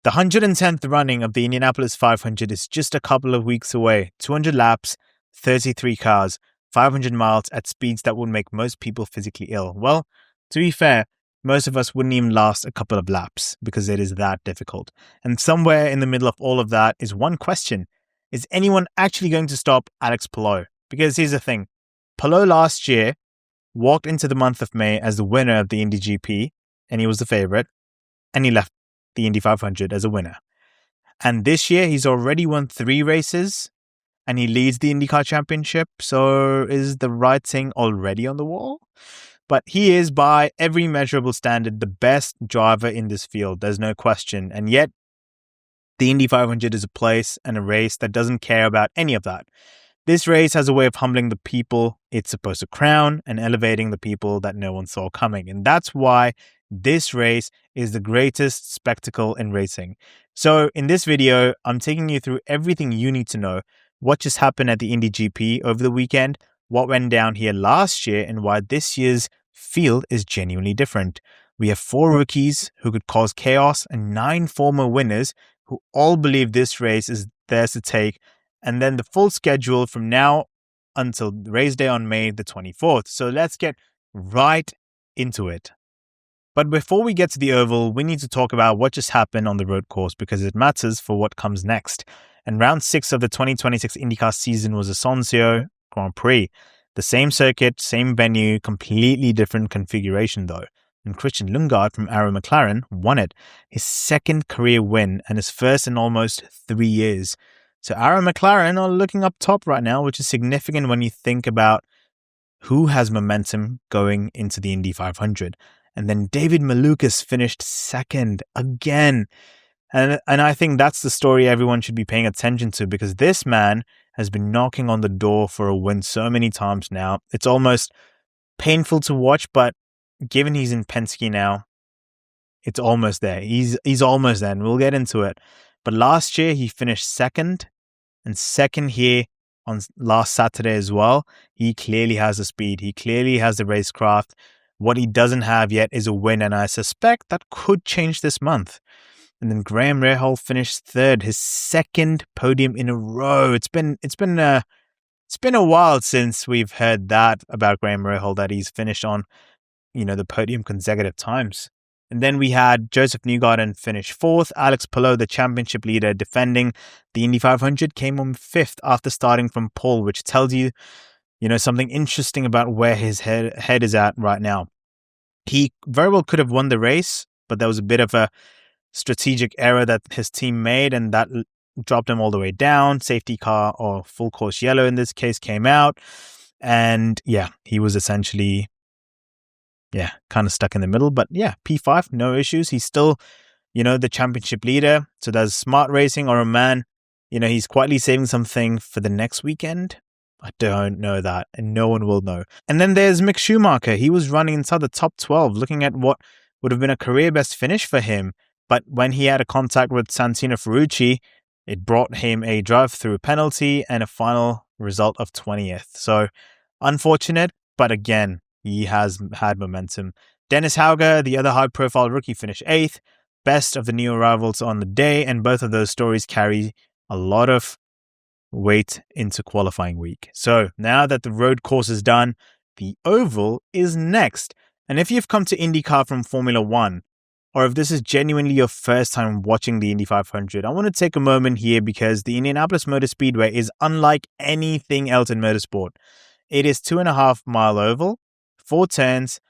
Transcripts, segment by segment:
The 110th running of the Indianapolis 500 is just a couple of weeks away. 200 laps, 33 cars, 500 miles at speeds that would make most people physically ill. Well, to be fair, most of us wouldn't even last a couple of laps because it is that difficult. And somewhere in the middle of all of that is one question. Is anyone actually going to stop Alex Palou? Because here's the thing. Palou last year walked into the month of May as the winner of the Indy GP, and he was the favorite, and he left the Indy 500 as a winner. And this year, he's already won 3 races, and he leads the IndyCar Championship. So is the writing already on the wall? But he is, by every measurable standard, the best driver in this field. There's no question. And yet, the Indy 500 is a place and a race that doesn't care about any of that. This race has a way of humbling the people it's supposed to crown and elevating the people that no one saw coming. And that's why this race is the greatest spectacle in racing. So in this video, I'm taking you through everything you need to know, what just happened at the Indy GP over the weekend, what went down here last year, and why this year's field is genuinely different. We have 4 rookies who could cause chaos and 9 former winners who all believe this race is theirs to take, and then the full schedule from now until race day on May the 24th. So let's get right into it. But before we get to the oval, we need to talk about what just happened on the road course because it matters for what comes next. And round 6 of the 2026 IndyCar season was a Sonzio Grand Prix. The same circuit, same venue, completely different configuration though. And Christian Lundgaard from Arrow McLaren won it, his 2nd career win and his first in almost 3 years. So Arrow McLaren are looking up top right now, which is significant when you think about who has momentum going into the Indy 500. And then David Malukas finished 2nd again. And I think that's the story everyone should be paying attention to because this man has been knocking on the door for a win so many times now. It's almost painful to watch, but given he's in Penske now, it's almost there. He's almost there, and we'll get into it. But last year, he finished 2nd, and 2nd here on last Saturday as well. He clearly has the speed. He clearly has the racecraft. What he doesn't have yet is a win, and I suspect that could change this month. And then Graham Rahal finished 3rd, his 2nd podium in a row. It's been a while since we've heard that about Graham Rahal, that he's finished on, the podium consecutive times. And then we had Joseph Newgarden finish 4th. Alex Palou, the championship leader defending the Indy 500, came on 5th after starting from pole, which tells you, something interesting about where his head is at right now. He very well could have won the race, but there was a bit of a strategic error that his team made, and that dropped him all the way down. Safety car, or full course yellow in this case, came out. And he was essentially kind of stuck in the middle. But P5, no issues. He's still, the championship leader. So there's smart racing, or a man, he's quietly saving something for the next weekend. I don't know that, and no one will know. And then there's Mick Schumacher. He was running inside the top 12, looking at what would have been a career best finish for him. But when he had a contact with Santino Ferrucci, it brought him a drive-through penalty and a final result of 20th. So unfortunate, but again, he has had momentum. Dennis Hauger, the other high-profile rookie, finished 8th, best of the new arrivals on the day, and both of those stories carry a lot of weight into qualifying week. So now that the road course is done, the oval is next. And if you've come to IndyCar from Formula One, or if this is genuinely your first time watching the Indy 500, I want to take a moment here because the Indianapolis Motor Speedway is unlike anything else in motorsport. It is 2.5 mile oval, 4 turns,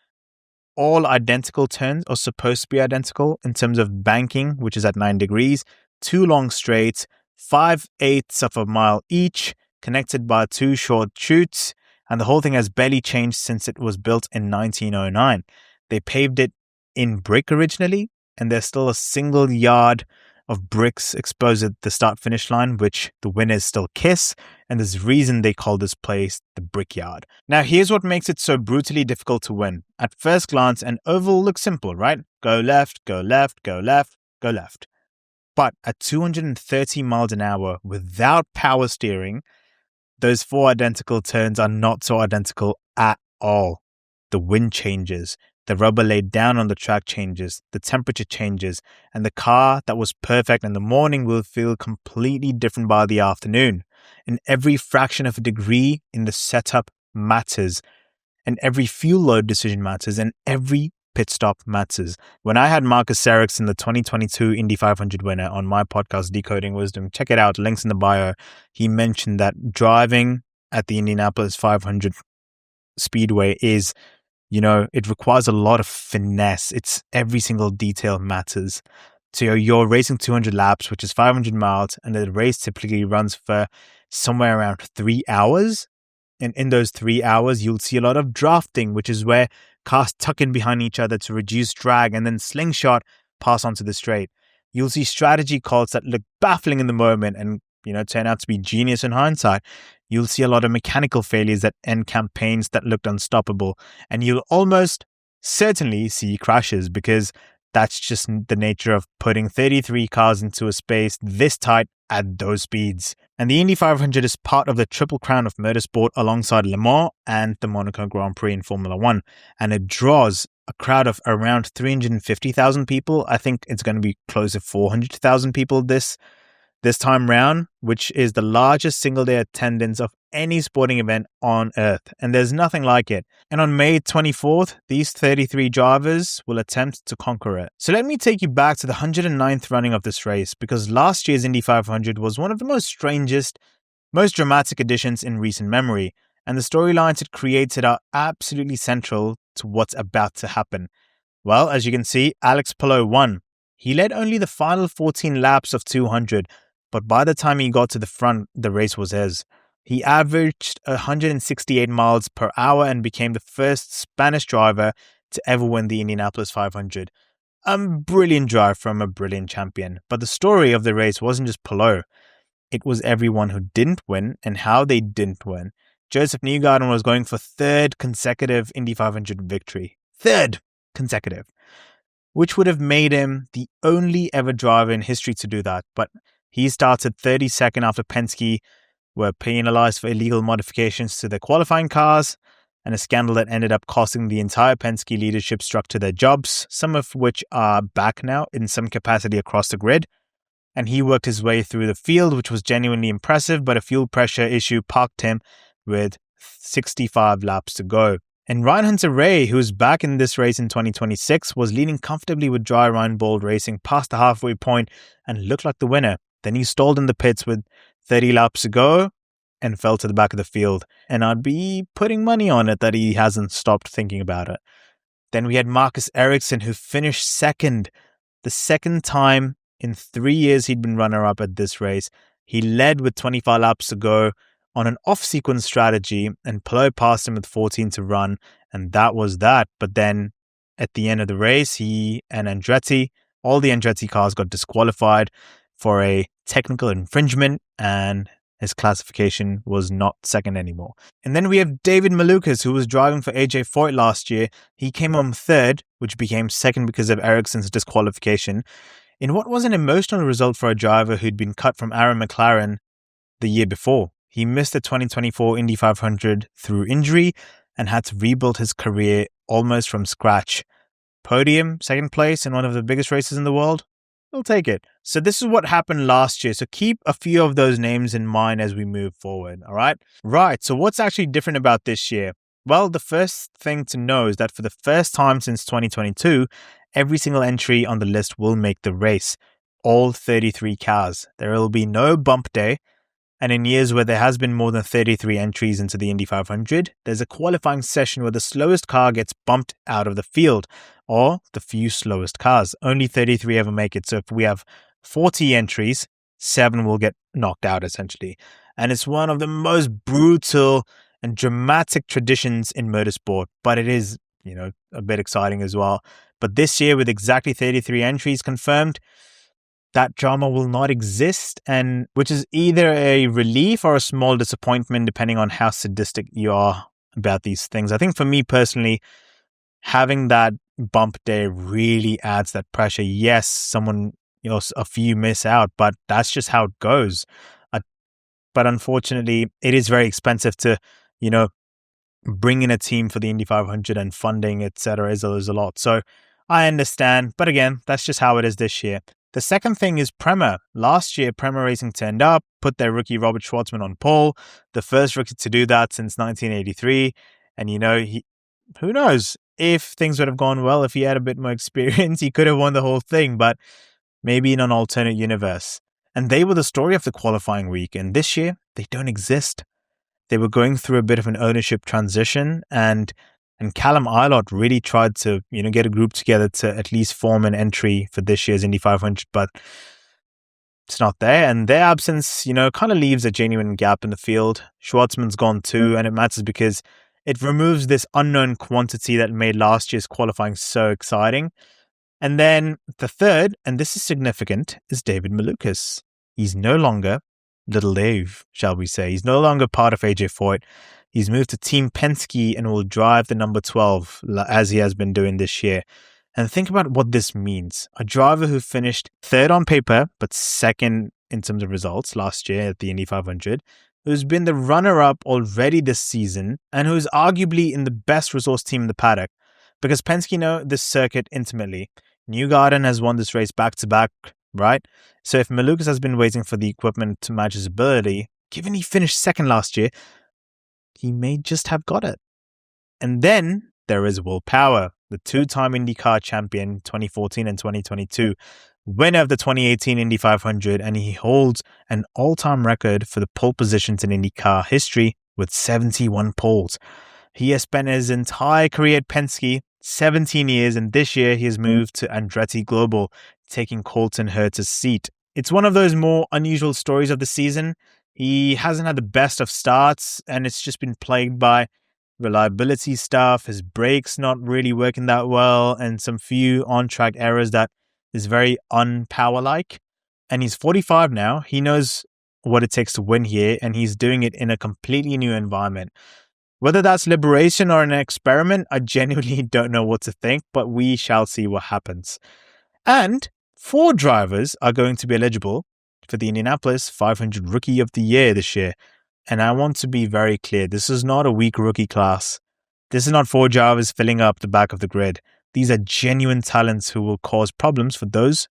all identical turns, or supposed to be identical in terms of banking, which is at 9 degrees, 2 long straights, 5/8 of a mile each, connected by 2 short chutes, and the whole thing has barely changed since it was built in 1909. They paved it in brick originally, and there's still a single yard of bricks exposed at the start-finish line, which the winners still kiss, and there's a reason they call this place the Brickyard. Now, here's what makes it so brutally difficult to win. At first glance, an oval looks simple, right? Go left, go left, go left, go left. But at 230 miles an hour without power steering, those 4 identical turns are not so identical at all. The wind changes. The rubber laid down on the track changes, the temperature changes, and the car that was perfect in the morning will feel completely different by the afternoon. And every fraction of a degree in the setup matters, and every fuel load decision matters, and every pit stop matters. When I had Marcus Ericsson, the 2022 Indy 500 winner, on my podcast, Decoding Wisdom, check it out, links in the bio, he mentioned that driving at the Indianapolis 500 Speedway is, it requires a lot of finesse. It's every single detail matters. So you're racing 200 laps, which is 500 miles, and the race typically runs for somewhere around 3 hours. And in those 3 hours, you'll see a lot of drafting, which is where cars tuck in behind each other to reduce drag and then slingshot pass onto the straight. You'll see strategy calls that look baffling in the moment and, turn out to be genius in hindsight. You'll see a lot of mechanical failures that end campaigns that looked unstoppable. And you'll almost certainly see crashes, because that's just the nature of putting 33 cars into a space this tight at those speeds. And the Indy 500 is part of the Triple Crown of Motorsport alongside Le Mans and the Monaco Grand Prix in Formula One. And it draws a crowd of around 350,000 people. I think it's going to be close to 400,000 people this time round, which is the largest single-day attendance of any sporting event on Earth. And there's nothing like it. And on May 24th, these 33 drivers will attempt to conquer it. So let me take you back to the 109th running of this race, because last year's Indy 500 was one of the most strangest, most dramatic editions in recent memory. And the storylines it created are absolutely central to what's about to happen. Well, as you can see, Alex Palou won. He led only the final 14 laps of 200, but by the time he got to the front, the race was his. He averaged 168 miles per hour and became the first Spanish driver to ever win the Indianapolis 500. A brilliant drive from a brilliant champion. But the story of the race wasn't just Palou. It was everyone who didn't win and how they didn't win. Joseph Newgarden was going for third consecutive Indy 500 victory. Third consecutive. Which would have made him the only ever driver in history to do that. But he started 32nd after Penske were penalized for illegal modifications to their qualifying cars, and a scandal that ended up costing the entire Penske leadership structure their jobs, some of which are back now in some capacity across the grid. And he worked his way through the field, which was genuinely impressive, but a fuel pressure issue parked him with 65 laps to go. And Ryan Hunter-Reay, who's back in this race in 2026, was leading comfortably with dry Ryan Bold Racing past the halfway point and looked like the winner. Then he stalled in the pits with 30 laps to go and fell to the back of the field. And I'd be putting money on it that he hasn't stopped thinking about it. Then we had Marcus Ericsson, who finished second, the second time in 3 years he'd been runner-up at this race. He led with 25 laps to go on an off-sequence strategy, and Palou passed him with 14 to run, and that was that. But then at the end of the race, he and Andretti, all the Andretti cars got disqualified for a technical infringement, and his classification was not second anymore. And then we have David Malukas, who was driving for AJ Foyt last year. He came home third, which became second because of Ericsson's disqualification, in what was an emotional result for a driver who'd been cut from Aaron McLaren the year before. He missed the 2024 Indy 500 through injury and had to rebuild his career almost from scratch. Podium, second place in one of the biggest races in the world? We'll take it. So this is what happened last year. So keep a few of those names in mind as we move forward. All right. Right. So what's actually different about this year? Well, the first thing to know is that for the first time since 2022, every single entry on the list will make the race. All 33 cars. There will be no bump day. And in years where there has been more than 33 entries into the Indy 500, there's a qualifying session where the slowest car gets bumped out of the field, or the few slowest cars. Only 33 ever make it. So if we have 40 entries, 7 will get knocked out essentially. And it's one of the most brutal and dramatic traditions in motorsport, but it is, a bit exciting as well. But this year, with exactly 33 entries confirmed, that drama will not exist, and which is either a relief or a small disappointment, depending on how sadistic you are about these things. I think for me personally, having that bump day really adds that pressure. Yes, a few miss out, but that's just how it goes. But unfortunately, it is very expensive to, bringing a team for the Indy 500 and funding, etc., is a lot. So I understand. But again, that's just how it is this year. The second thing is Prema. Last year, Prema Racing turned up, put their rookie Robert Schwartzman on pole, the first rookie to do that since 1983. And, who knows if things would have gone well, if he had a bit more experience, he could have won the whole thing, but maybe in an alternate universe. And they were the story of the qualifying week. And this year, they don't exist. They were going through a bit of an ownership transition, and Callum Ilott really tried to, get a group together to at least form an entry for this year's Indy 500, but it's not there. And their absence, kind of leaves a genuine gap in the field. Schwartzman's gone too, and it matters because it removes this unknown quantity that made last year's qualifying so exciting. And then the third, and this is significant, is David Malukas. He's no longer Little Dave, shall we say. He's no longer part of AJ Foyt. He's moved to Team Penske and will drive the number 12 as he has been doing this year. And think about what this means. A driver who finished third on paper, but second in terms of results last year at the Indy 500, who's been the runner-up already this season, and who's arguably in the best resource team in the paddock. Because Penske know this circuit intimately. Newgarden has won this race back-to-back, right? So if Malukas has been waiting for the equipment to match his ability, given he finished second last year, he may just have got it. And then there is Will Power, the two-time IndyCar champion 2014 and 2022, winner of the 2018 Indy 500, and he holds an all-time record for the pole positions in IndyCar history with 71 poles. He has spent his entire career at Penske, 17 years, and this year he has moved to Andretti Global, taking Colton Herta's seat. It's one of those more unusual stories of the season. He hasn't had the best of starts, and it's just been plagued by reliability stuff, his brakes not really working that well, and some few on-track errors that is very un-Power-like. And he's 45 now. He knows what it takes to win here, and he's doing it in a completely new environment. Whether that's liberation or an experiment, I genuinely don't know what to think, but we shall see what happens. And 4 drivers are going to be eligible for the Indianapolis 500 Rookie of the Year this year. And I want to be very clear, this is not a weak rookie class. This is not 4 drivers filling up the back of the grid. These are genuine talents who will cause problems for those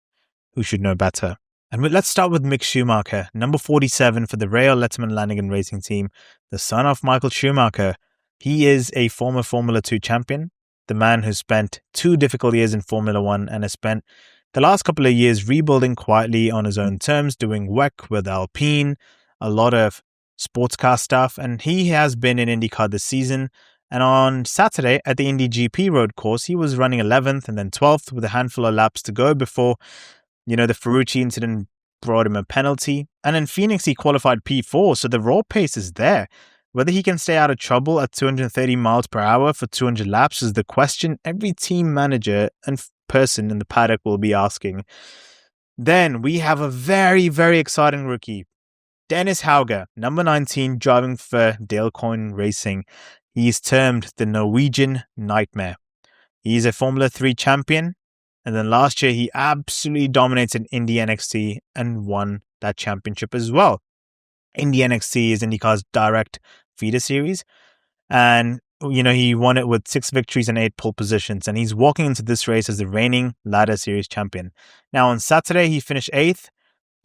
who should know better. And let's start with Mick Schumacher, number 47 for the Rail Letterman Lanigan Racing Team, the son of Michael Schumacher. He is a former Formula 2 champion, the man who spent 2 difficult years in Formula 1 and has spent the last couple of years rebuilding quietly on his own terms, doing WEC with Alpine, a lot of sports car stuff, and he has been in IndyCar this season. And on Saturday at the Indy GP road course, he was running 11th and then 12th with a handful of laps to go before, the Ferrucci incident brought him a penalty. And in Phoenix, he qualified P4, so the raw pace is there. Whether he can stay out of trouble at 230 miles per hour for 200 laps is the question every team manager and person in the paddock will be asking. Then we have a very, very exciting rookie, Dennis Hauger, number 19, driving for Dale Coyne Racing. He's termed the Norwegian Nightmare. He's a Formula 3 champion, and then last year he absolutely dominated Indy NXT and won that championship as well. Indy NXT is IndyCar's direct feeder series, and he won it with 6 victories and 8 pole positions, and he's walking into this race as the reigning ladder series champion. Now on Saturday he finished 8th,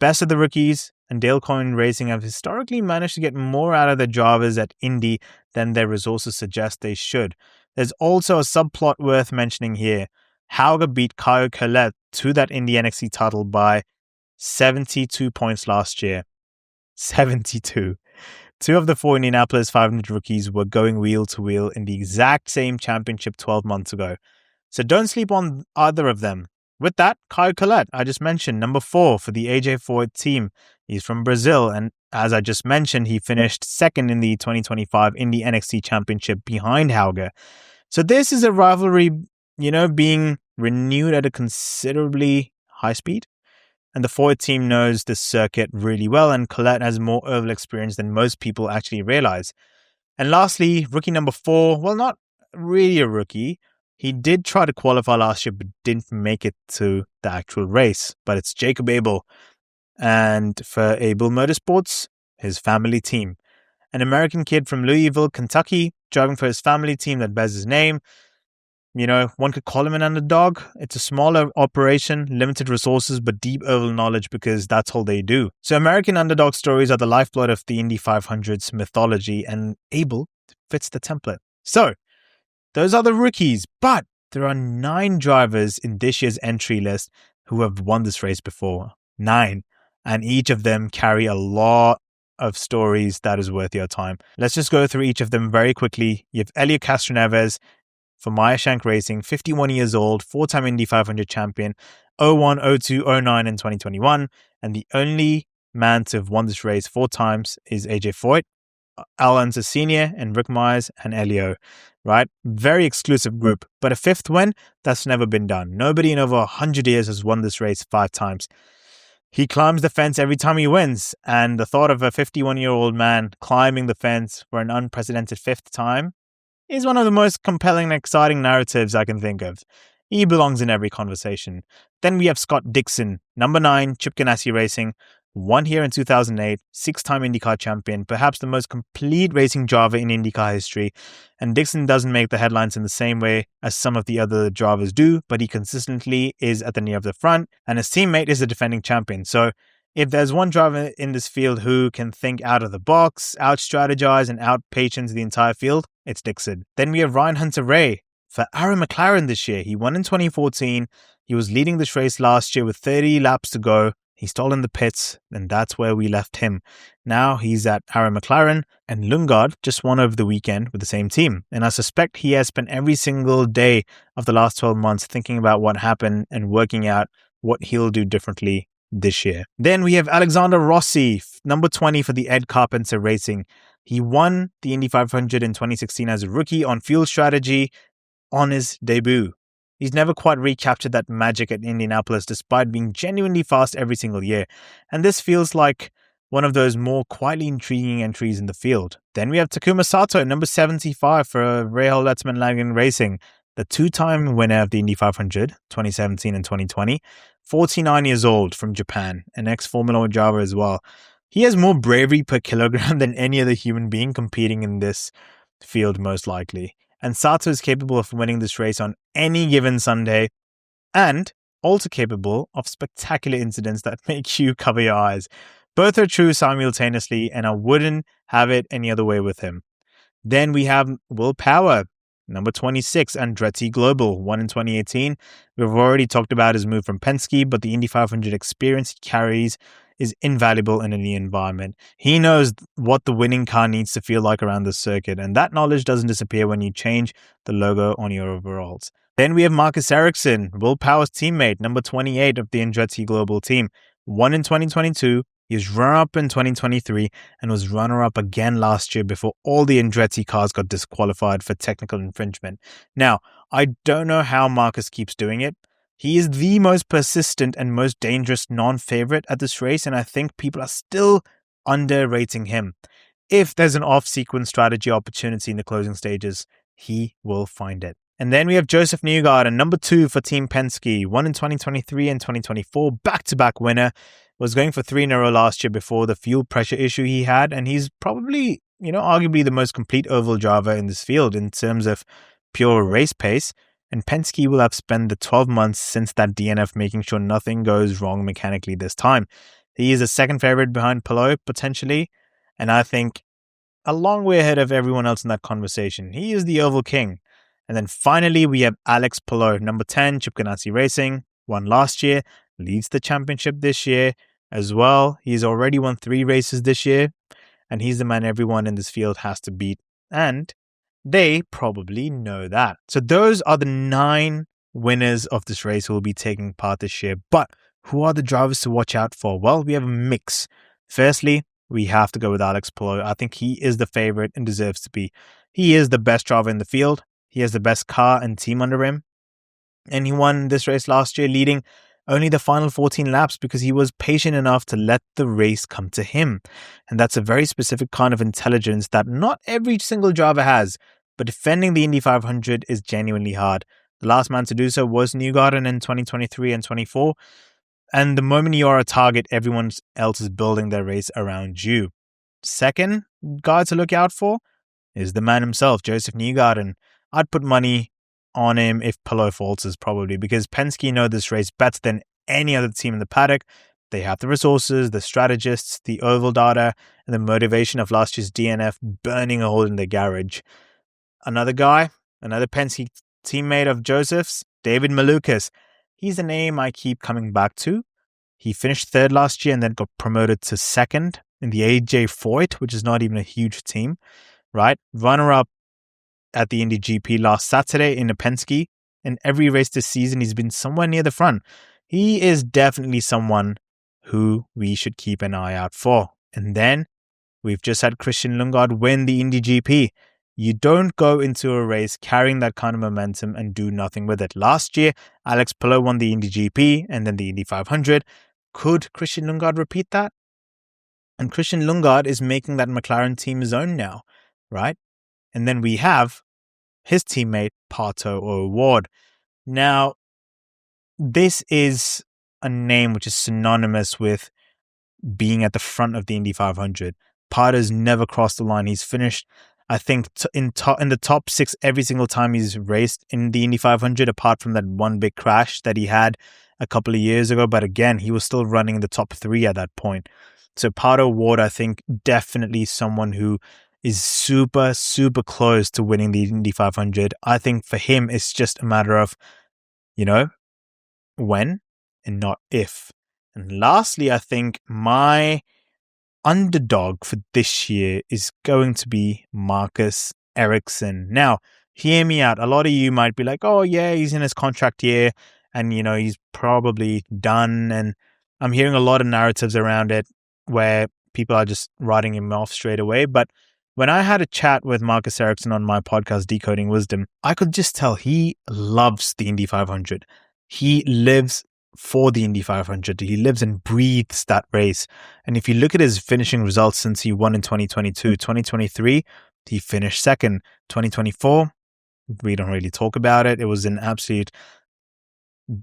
best of the rookies, and Dale Coyne Racing have historically managed to get more out of their drivers at Indy than their resources suggest they should. There's also a subplot worth mentioning here. Hauger beat Kyle Collette to that Indy NXT title by 72 points last year. 72. 2 of the 4 Indianapolis 500 rookies were going wheel to wheel in the exact same championship 12 months ago. So don't sleep on either of them. With that, Kyle Collette, I just mentioned, number 4 for the AJ Foyt team. He's from Brazil, and as I just mentioned, he finished second in the 2025 Indy NXT Championship behind Hauger. So this is a rivalry, being renewed at a considerably high speed. And the Foyt team knows this circuit really well, and Collette has more oval experience than most people actually realize. And lastly, rookie number 4, well, not really a rookie. He did try to qualify last year, but didn't make it to the actual race. But it's Jacob Abel. And for Abel Motorsports, his family team. an American kid from Louisville, Kentucky, driving for his family team that bears his name. You know, one could call him an underdog. It's a smaller operation, limited resources, but deep oval knowledge because that's all they do. So American underdog stories are the lifeblood of the Indy 500's mythology, and Abel fits the template. So those are the rookies, but there are 9 drivers in this year's entry list who have won this race before. 9. And each of them carry a lot of stories that is worth your time. Let's just go through each of them very quickly. You have Elio Castroneves for Meyer Shank Racing, 51 years old, 4-time Indy 500 champion, 01, 02, 09, and 2021. And the only man to have won this race 4 times is AJ Foyt, Al Unser Sr., and Rick Myers and Elio, right? Very exclusive group. But a 5th win, that's never been done. Nobody in over 100 years has won this race 5 times. He climbs the fence every time he wins. And the thought of a 51-year-old man climbing the fence for an unprecedented 5th time is one of the most compelling and exciting narratives I can think of. He belongs in every conversation. Then we have Scott Dixon, number 9, Chip Ganassi Racing, won here in 2008, 6-time IndyCar champion, perhaps the most complete racing driver in IndyCar history. And Dixon doesn't make the headlines in the same way as some of the other drivers do, but he consistently is at the near of the front, and his teammate is the defending champion. So if there's one driver in this field who can think out of the box, out-strategize, and out-patience the entire field, it's Dixon. Then we have Ryan Hunter-Reay for Aaron McLaren this year. He won in 2014. He was leading this race last year with 30 laps to go. He stalled in the pits, and that's where we left him. Now he's at Aaron McLaren, and Lundgaard just won over the weekend with the same team. And I suspect he has spent every single day of the last 12 months thinking about what happened and working out what he'll do differently this year. Then we have Alexander Rossi, number 20 for the Ed Carpenter Racing. He won the Indy 500 in 2016 as a rookie on fuel strategy on his debut. He's never quite recaptured that magic at Indianapolis despite being genuinely fast every single year. And this feels like one of those more quietly intriguing entries in the field. Then we have Takuma Sato, number 75 for Rahal Letzman Lagan Racing, the 2-time winner of the Indy 500, 2017 and 2020, 49 years old from Japan, an ex-Formula 1 driver as well. He has more bravery per kilogram than any other human being competing in this field, most likely. And Sato is capable of winning this race on any given Sunday, and also capable of spectacular incidents that make you cover your eyes. Both are true simultaneously, and I wouldn't have it any other way with him. Then we have Will Power, number 26, Andretti Global, won in 2018. We've already talked about his move from Penske, but the Indy 500 experience he carries is invaluable in any environment. He knows what the winning car needs to feel like around the circuit, and that knowledge doesn't disappear when you change the logo on your overalls. Then we have Marcus Ericsson, Will Power's teammate, number 28 of the Andretti Global team, won in 2022. He was runner-up in 2023 and was runner-up again last year before all the Andretti cars got disqualified for technical infringement. Now, I don't know how Marcus keeps doing it. He is the most persistent and most dangerous non-favorite at this race, and I think people are still underrating him. If there's an off-sequence strategy opportunity in the closing stages, he will find it. And then we have Joseph Newgarden, number 2 for Team Penske, won in 2023 and 2024, back-to-back winner, was going for 3 in a row last year before the fuel pressure issue he had, and he's probably, arguably the most complete oval driver in this field in terms of pure race pace. And Penske will have spent the 12 months since that DNF making sure nothing goes wrong mechanically this time. He is a second favorite behind Palou, potentially, and I think a long way ahead of everyone else in that conversation. He is the Oval King. And then finally, we have Alex Palou, number 10, Chip Ganassi Racing, won last year, leads the championship this year as well. He's already won 3 races this year, and he's the man everyone in this field has to beat. And they probably know that. So those are the 9 winners of this race who will be taking part this year. But who are the drivers to watch out for? Well, we have a mix. Firstly, we have to go with Alex Palou. I think he is the favorite and deserves to be. He is the best driver in the field. He has the best car and team under him. And he won this race last year, leading only the final 14 laps because he was patient enough to let the race come to him. And that's a very specific kind of intelligence that not every single driver has. But defending the Indy 500 is genuinely hard. The last man to do so was Newgarden in 2023 and 24. And the moment you are a target, everyone else is building their race around you. second guy to look out for is the man himself, Joseph Newgarden. I'd put money on him if Pillow falters, probably, because Penske know this race better than any other team in the paddock. They have the resources, the strategists, the oval data, and the motivation of last year's DNF burning a hole in their garage. Another guy, another Penske teammate of Joseph's, David Malukas. He's a name I keep coming back to. He finished third last year and then got promoted to second in the AJ Foyt, which is not even a huge team, right? Runner-up at the Indy GP last Saturday in a Penske. In every race this season, he's been somewhere near the front. He is definitely someone who we should keep an eye out for. And then we've just had Christian Lundgaard win the Indy GP. You don't go into a race carrying that kind of momentum and do nothing with it. Last year, Alex Palou won the Indy GP and then the Indy 500. Could Christian Lundgaard repeat that? And Christian Lundgaard is making that McLaren team his own now, right? And then we have his teammate, Pato O'Ward. Now, this is a name which is synonymous with being at the front of the Indy 500. Pato's never crossed the line. He's finished, I think, in the top 6 every single time he's raced in the Indy 500, apart from that one big crash that he had a couple of years ago. But again, he was still running in the top 3 at that point. So Pato O'Ward, I think, definitely someone who is super, super close to winning the Indy 500. I think for him, it's just a matter of, when and not if. And lastly, I think my underdog for this year is going to be Marcus Ericsson. Now, hear me out. A lot of you might be like, oh yeah, he's in his contract year and, he's probably done. And I'm hearing a lot of narratives around it where people are just writing him off straight away. But when I had a chat with Marcus Ericsson on my podcast, Decoding Wisdom, I could just tell he loves the Indy 500. He lives for the Indy 500. He lives and breathes that race. And if you look at his finishing results since he won in 2022, 2023, he finished second. 2024, we don't really talk about it. It was an absolute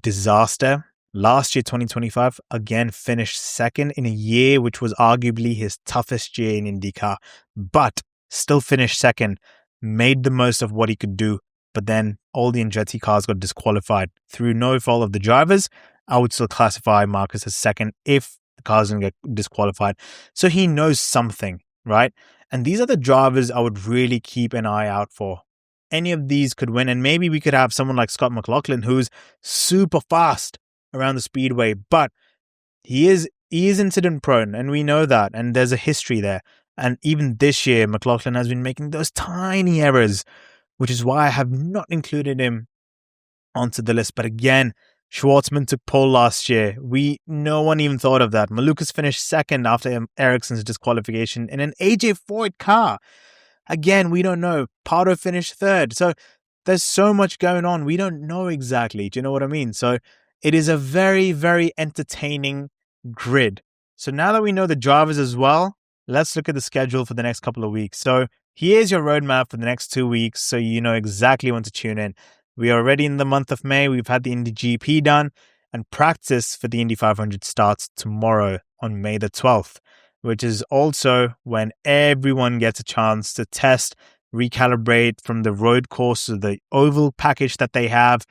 disaster. Last year, 2025, again, finished second in a year which was arguably his toughest year in IndyCar, but still finished second, made the most of what he could do. But then all the Andretti cars got disqualified through no fault of the drivers. I would still classify Marcus as second if the cars didn't get disqualified. So he knows something, right? And these are the drivers I would really keep an eye out for. Any of these could win, and maybe we could have someone like Scott McLaughlin who's super fast around the speedway, but he is incident prone, and we know that, and there's a history there. And even this year, McLaughlin has been making those tiny errors, which is why I have not included him onto the list. But again, Schwartzman took pole last year. No one even thought of that. Malukas finished second after Ericsson's disqualification in an AJ Foyt car. Again, we don't know. Pato finished third. So there's so much going on. We don't know exactly. Do you know what I mean? So it is a very, very entertaining grid. So now that we know the drivers as well, let's look at the schedule for the next couple of weeks. So here's your roadmap for the next 2 weeks so you know exactly when to tune in. We are already in the month of May. We've had the Indy GP done, and practice for the Indy 500 starts tomorrow on May the 12th, which is also when everyone gets a chance to test, recalibrate from the road course to the oval package that they have.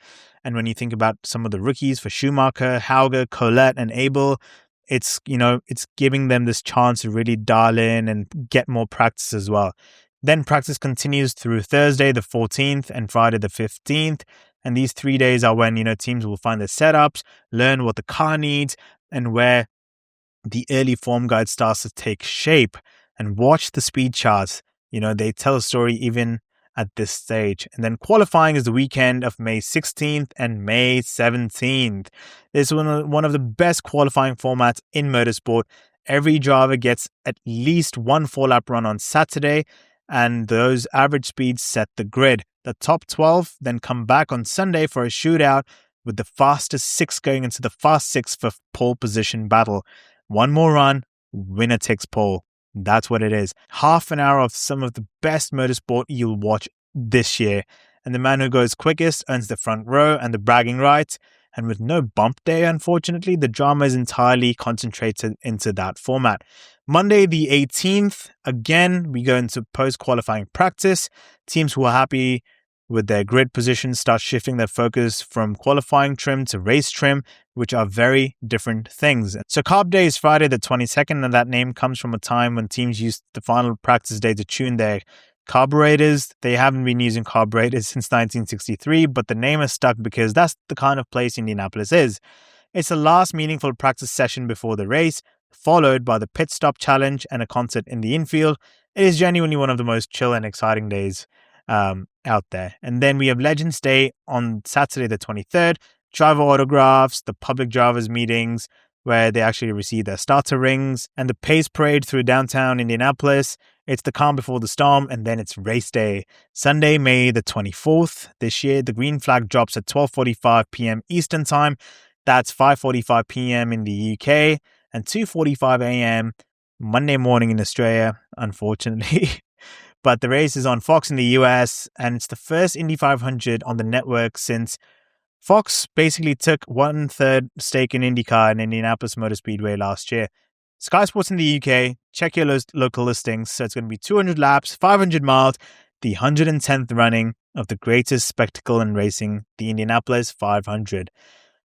And when you think about some of the rookies for Schumacher, Hauger, Colette, and Abel, it's giving them this chance to really dial in and get more practice as well. Then practice continues through Thursday the 14th and Friday the 15th. And these 3 days are when, teams will find their setups, learn what the car needs, and where the early form guide starts to take shape. And watch the speed charts. They tell a story even at this stage. And then qualifying is the weekend of May 16th and May 17th. This is one of the best qualifying formats in motorsport. Every driver gets at least one 4-lap run on Saturday, and those average speeds set the grid. The top 12 then come back on Sunday for a shootout, with the fastest 6 going into the fast 6 for pole position battle. One more run, winner takes pole. That's what it is. Half an hour of some of the best motorsport you'll watch this year. And the man who goes quickest earns the front row and the bragging rights. And with no bump day, unfortunately, the drama is entirely concentrated into that format. Monday, the 18th, again, we go into post-qualifying practice. Teams who are happy with their grid positions start shifting their focus from qualifying trim to race trim, which are very different things. So Carb Day is Friday the 22nd, and that name comes from a time when teams used the final practice day to tune their carburetors. They haven't been using carburetors since 1963, but the name has stuck because that's the kind of place Indianapolis is. It's the last meaningful practice session before the race, followed by the pit stop challenge and a concert in the infield. It is genuinely one of the most chill and exciting days out there. And then we have Legends Day on Saturday the 23rd, driver autographs, the public drivers meetings where they actually receive their starter rings, and the pace parade through downtown Indianapolis. It's the calm before the storm, and then it's race day. Sunday, May the 24th. This year, the green flag drops at 12:45 p.m. Eastern Time. That's 5:45 p.m. in the UK and 2:45 a.m. Monday morning in Australia, unfortunately. But the race is on Fox in the US, and it's the first Indy 500 on the network since Fox basically took 1/3 stake in IndyCar and Indianapolis Motor Speedway last year. Sky Sports in the UK, check your local listings. So it's going to be 200 laps, 500 miles, the 110th running of the greatest spectacle in racing, the Indianapolis 500.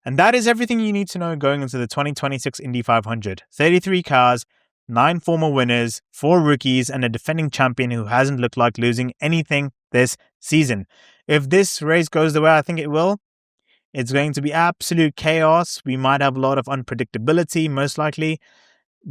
And that is everything you need to know going into the 2026 Indy 500. 33 cars, 9 former winners, 4 rookies, and a defending champion who hasn't looked like losing anything this season. If this race goes the way I think it will, it's going to be absolute chaos. We might have a lot of unpredictability, most likely.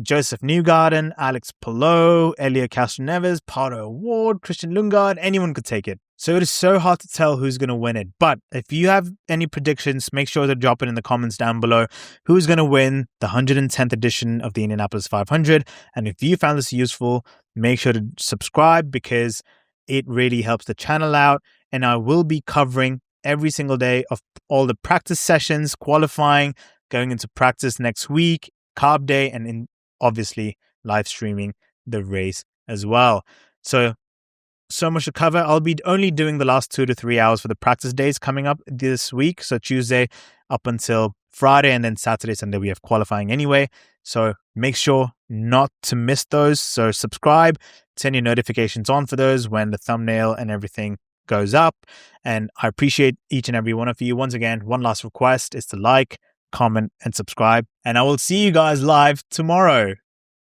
Joseph Newgarden, Alex Palou, Elio Castroneves, Pato O'Ward, Christian Lundgaard, anyone could take it. So it is so hard to tell who's going to win it. But if you have any predictions, make sure to drop it in the comments down below. Who's going to win the 110th edition of the Indianapolis 500? And if you found this useful, make sure to subscribe because it really helps the channel out. And I will be covering every single day of all the practice sessions, qualifying, going into practice next week, Carb Day, and obviously live streaming the race as well. So much to cover. I'll be only doing the last 2 to 3 hours for the practice days coming up this week. So Tuesday up until Friday, and then Saturday, Sunday, we have qualifying anyway. So make sure not to miss those. So subscribe, turn your notifications on for those when the thumbnail and everything goes up. And I appreciate each and every one of you. Once again, one last request is to like, comment, and subscribe. And I will see you guys live tomorrow.